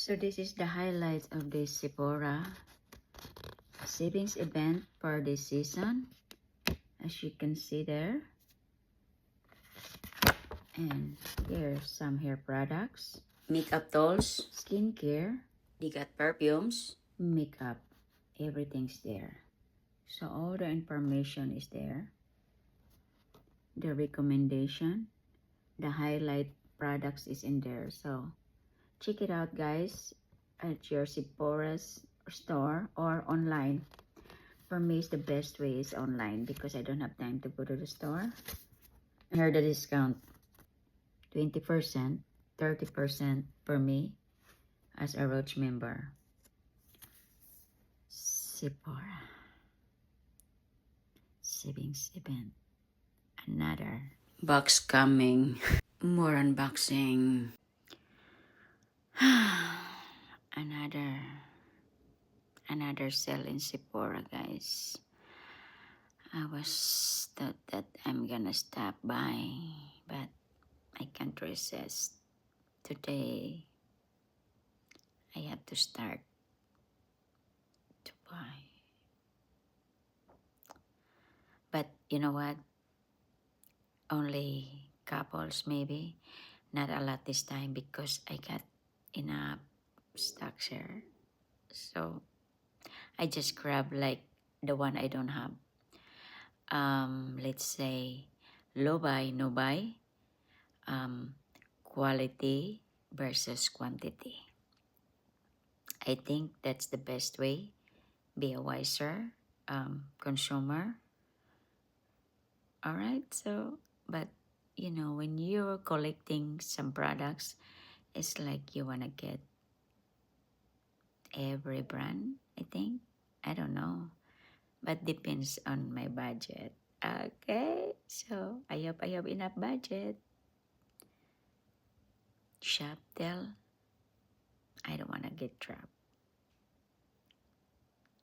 So this is the highlight of this Sephora savings event for this season. As you can see there. And here's some hair products. Makeup tools. Skincare. They got perfumes. Makeup. Everything's there. So all the information is there. The recommendation. The highlight products is in there. So check it out, guys, at your Sephora's store or online. For me, it's the best way is online because I don't have time to go to the store. Here the discount. 20%, 30% for me as a Roach member. Sephora. Savings event. Another Box coming. More unboxing. Another sale in Sephora, guys. I was thought that I'm gonna stop by, but I can't resist. Today, I have to start to buy. But you know what? Only couples maybe. Not a lot this time because I got enough stock share. So I just grab like the one I don't have. Let's say low buy, no buy. Quality versus quantity. I think that's the best way. Be a wiser consumer. Alright, so, but you know, when you're collecting some products, it's like you want to get every brand, I think. I don't know. But depends on my budget. Okay, so I hope I have enough budget. Shop, tell. I don't want to get trapped.